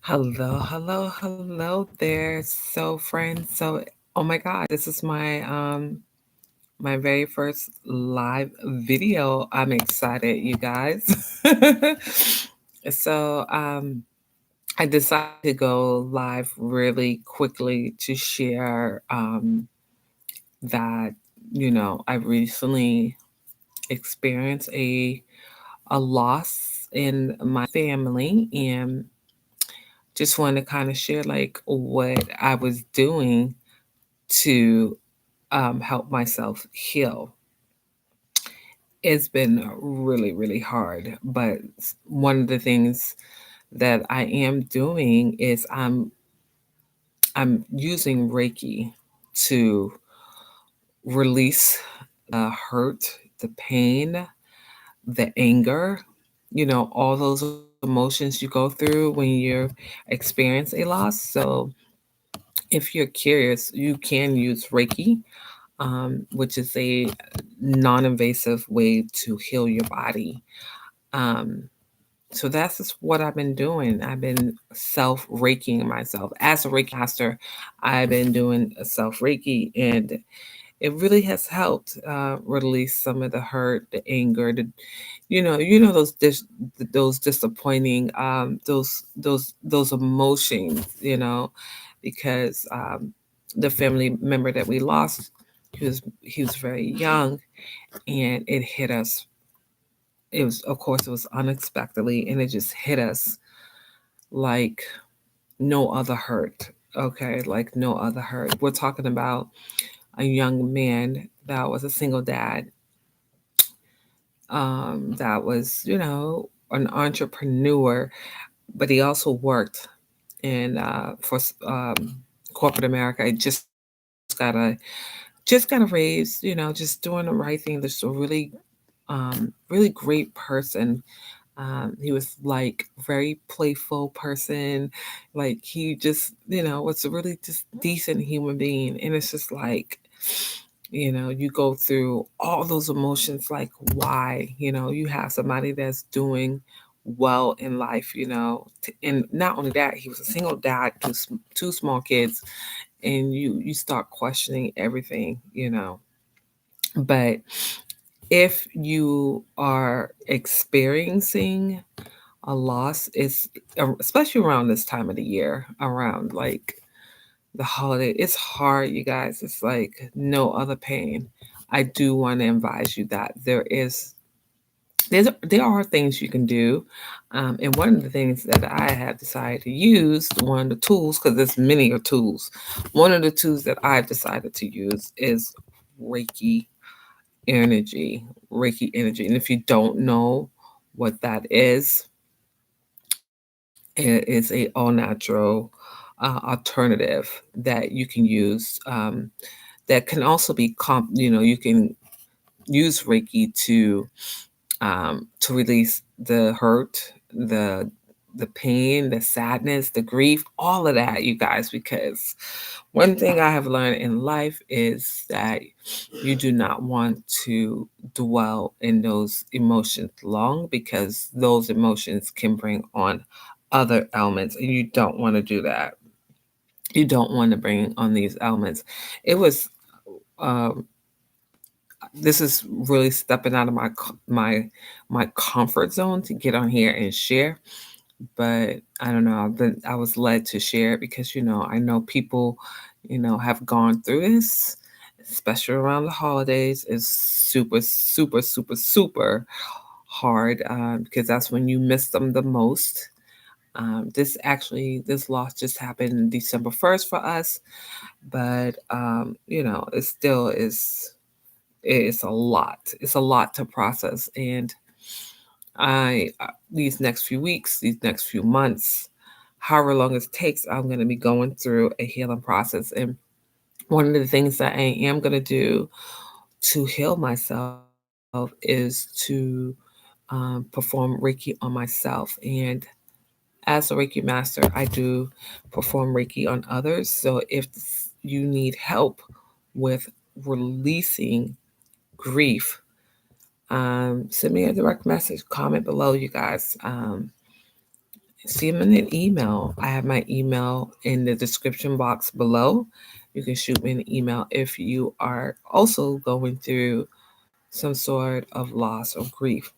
Hello, hello, hello there. So friends, oh my god, this is my very first live video. I'm excited, you guys. so I decided to go live really quickly to share that I recently experienced a loss in my family, and just want to kind of share like what I was doing to help myself heal. It's been really, really hard, but one of the things that I am doing is I'm using Reiki to release the hurt, the pain, the anger, all those emotions you go through when you experience a loss. So if you're curious, you can use Reiki, which is a non invasive way to heal your body. Um, so that's just what I've been doing. I've been self Reikiing myself. As a Reiki master, I've been doing self Reiki, and it really has helped release some of the hurt, the anger, those those disappointing, those emotions, because the family member that we lost, he was very young, and it hit us. It was, of course, it was unexpectedly, and it just hit us like no other hurt. Okay, like no other hurt. We're talking about a young man that was a single dad, that was, an entrepreneur, but he also worked in for corporate America. I just got a raise, just doing the right thing. Just a really great person. He was like very playful person, like he just was a really just decent human being. And it's just like, you go through all those emotions, like why, you have somebody that's doing well in life, and not only that, he was a single dad, two small kids, and you start questioning everything, but if you are experiencing a loss, is especially around this time of the year, around like the holiday, it's hard, you guys. It's like no other pain. I do want to advise you that there are things you can do, and one of the things that I have decided to use, one of the tools, because there's many of tools, one of the tools that I've decided to use is Reiki energy. Reiki energy. And if you don't know what that is, it is a all natural alternative that you can use, that can also be you can use Reiki to release the hurt, the the pain, the sadness, the grief, all of that, you guys, because one thing I have learned in life is that you do not want to dwell in those emotions long, because those emotions can bring on other elements, and you don't want to do that. You don't want to bring on these elements. It was um, this is really stepping out of my comfort zone to get on here and share, but I don't know. I was led to share it because I know people have gone through this, especially around the holidays. It's super, super, super, super hard, because that's when you miss them the most. This loss just happened December 1st for us, but it still is. It's a lot. It's a lot to process, and these next few weeks, these next few months, however long it takes, I'm going to be going through a healing process. And one of the things that I am going to do to heal myself is to perform Reiki on myself. And as a Reiki master, I do perform Reiki on others. So if you need help with releasing grief, send me a direct message, comment below, you guys. see them in an email. I have my email in the description box below. You can shoot me an email if you are also going through some sort of loss or grief.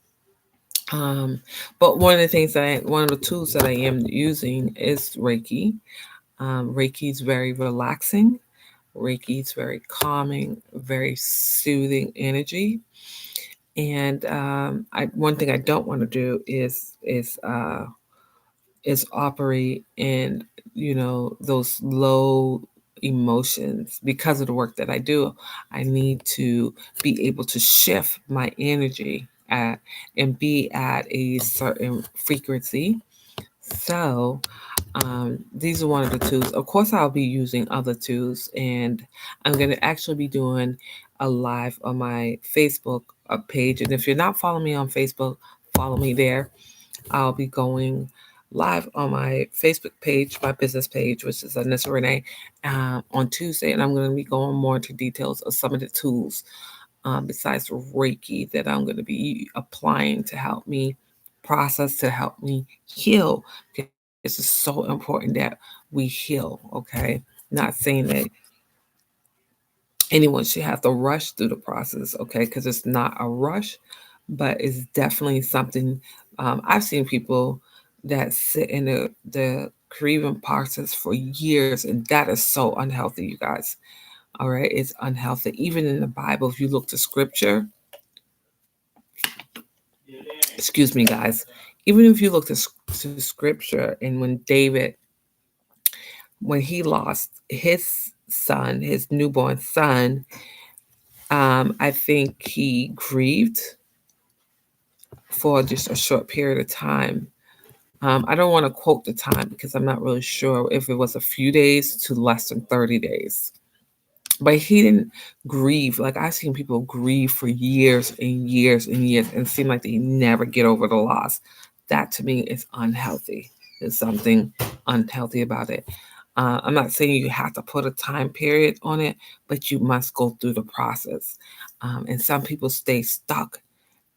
Um, but one of the things one of the tools that I am using is Reiki. Reiki is very relaxing. Reiki is very calming, very soothing energy. And one thing I don't want to do is operate in those low emotions. Because of the work that I do, I need to be able to shift my energy and be at a certain frequency. So these are one of the tools. Of course, I'll be using other tools, and I'm going to actually be doing a live on my Facebook page. And if you're not following me on Facebook, follow me there. I'll be going live on my Facebook page, my business page, which is Anissa Renee, on Tuesday, and I'm going to be going more into details of some of the tools besides Reiki that I'm going to be applying to help me process, to help me heal. Because it's so important that we heal, okay? Not saying that anyone should have to rush through the process, okay? Because it's not a rush, but it's definitely something. I've seen people that sit in the grieving process for years, and that is so unhealthy, you guys. All right, it's unhealthy. Even in the Bible, if you look to scripture, excuse me, guys, even if you look to scripture, and when David, when he lost his son, his newborn son, I think he grieved for just a short period of time. I don't want to quote the time because I'm not really sure if it was a few days to less than 30 days. But he didn't grieve. Like I've seen people grieve for years and years and years and seem like they never get over the loss. That to me is unhealthy. There's something unhealthy about it. I'm not saying you have to put a time period on it, but you must go through the process. And some people stay stuck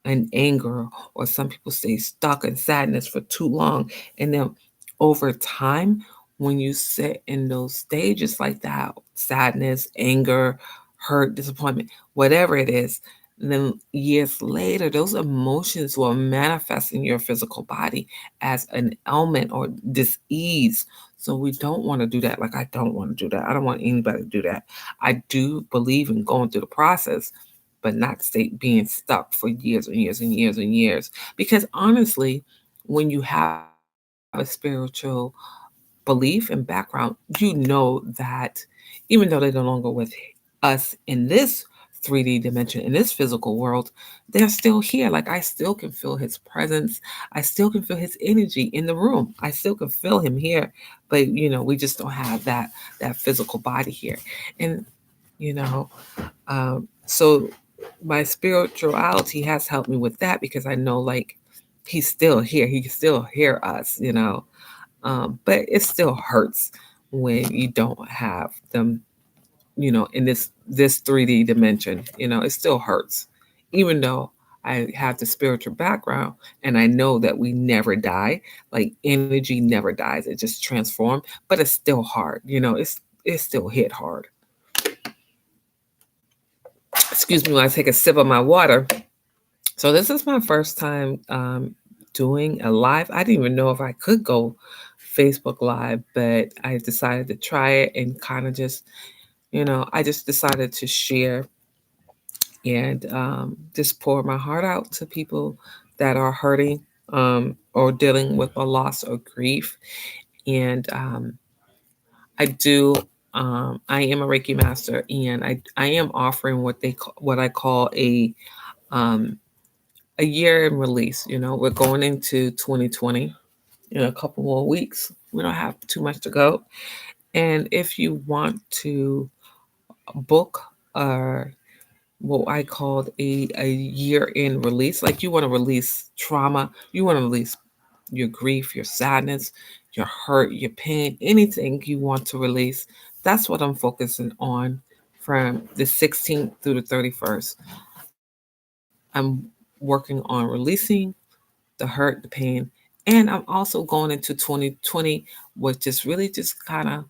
in anger, or some people stay stuck in sadness for too long. And then over time, when you sit in those stages like that, sadness, anger, hurt, disappointment, whatever it is, and then years later, those emotions will manifest in your physical body as an ailment or disease. So we don't want to do that. Like I don't want to do that. I don't want anybody to do that. I do believe in going through the process, but not stay being stuck for years and years and years and years. Because honestly, when you have a spiritual belief and background, you know that even though they're no longer with us in this 3D dimension, in this physical world, they're still here. Like I still can feel his presence. I still can feel his energy in the room. I still can feel him here. But we just don't have that physical body here. And you know, so my spirituality has helped me with that because I know like he's still here. He can still hear us. But it still hurts when you don't have them, in this 3D dimension. It still hurts. Even though I have the spiritual background and I know that we never die, like energy never dies, it just transforms, but it's still hard. It's still hit hard. Excuse me when I take a sip of my water. So this is my first time doing a live. I didn't even know if I could go Facebook Live, but I decided to try it and kind of just, I just decided to share and just pour my heart out to people that are hurting or dealing with a loss or grief. And I do. I am a Reiki master, and I am offering what I call um, a year in release. We're going into 2020 in a couple more weeks. We don't have too much to go. And if you want to book what I called a year in release, like you want to release trauma, you want to release your grief, your sadness, your hurt, your pain, anything you want to release, that's what I'm focusing on from the 16th through the 31st. I'm working on releasing the hurt, the pain, And I'm also going into 2020 with just really just kind of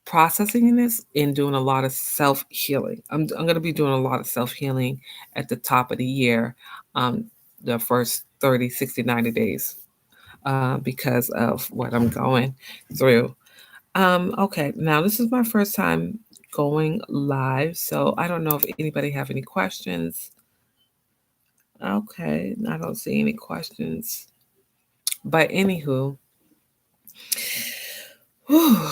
processing in this and doing a lot of self healing. I'm going to be doing a lot of self healing at the top of the year, um, the first 30, 60, 90 days, because of what I'm going through. Okay, now this is my first time going live, so I don't know if anybody have any questions. Okay, I don't see any questions. But anywho, whew,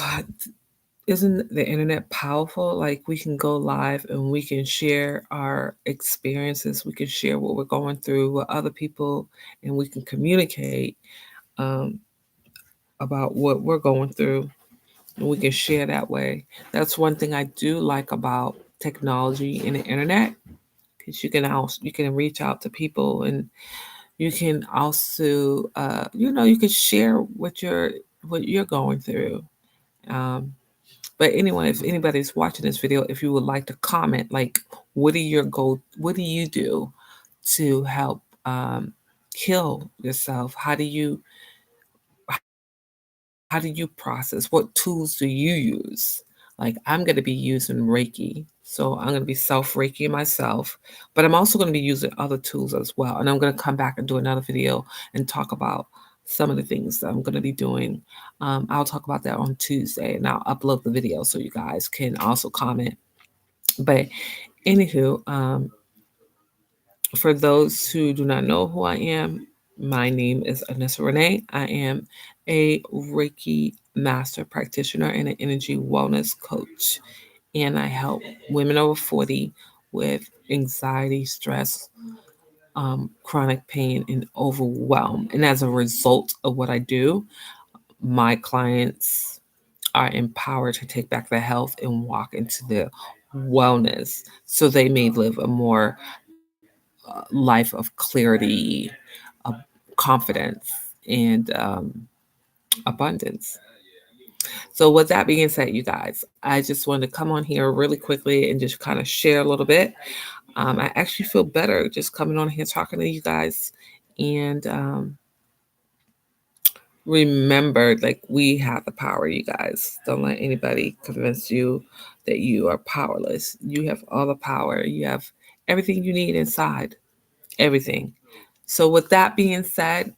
isn't the internet powerful? Like we can go live and we can share our experiences. We can share what we're going through with other people, and we can communicate um, about what we're going through, and we can share that way. That's one thing I do like about technology and the internet, because you can reach out to people, and you can also you can share what you're going through. Um, But anyway, if anybody's watching this video, if you would like to comment, like, what do you do to help heal yourself? How do you process? What tools do you use? Like, I'm going to be using Reiki. So I'm going to be self Reiki myself, but I'm also going to be using other tools as well. And I'm going to come back and do another video and talk about some of the things that I'm going to be doing. I'll talk about that on Tuesday, and I'll upload the video so you guys can also comment. But anywho, for those who do not know who I am, my name is Anissa Renee. I am a Reiki master practitioner and an energy wellness coach. And I help women over 40 with anxiety, stress, chronic pain, and overwhelm. And as a result of what I do, my clients are empowered to take back their health and walk into their wellness so they may live a more life of clarity, of confidence, and abundance. So, with that being said, you guys, I just wanted to come on here really quickly and just kind of share a little bit. I actually feel better just coming on here talking to you guys. And remember, like, we have the power, you guys. Don't let anybody convince you that you are powerless. You have all the power, you have everything you need inside, everything. So, with that being said,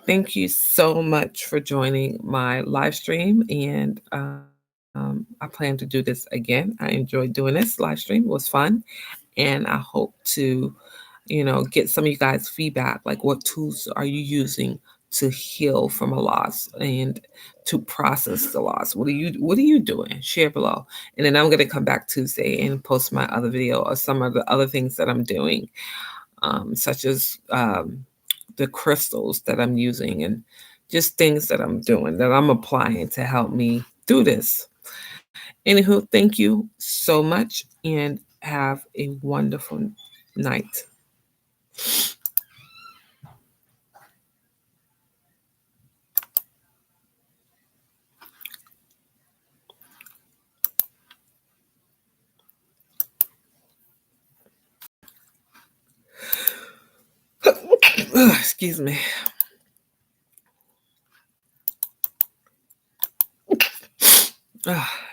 thank you so much for joining my live stream. And I plan to do this again. I enjoyed doing this live stream, it was fun. And I hope to, get some of you guys' feedback, like what tools are you using to heal from a loss and to process the loss? What are you doing? Share below. And then I'm gonna come back Tuesday and post my other video or some of the other things that I'm doing, such as the crystals that I'm using and just things that I'm doing that I'm applying to help me through this. Anywho, thank you so much and have a wonderful night. Excuse me.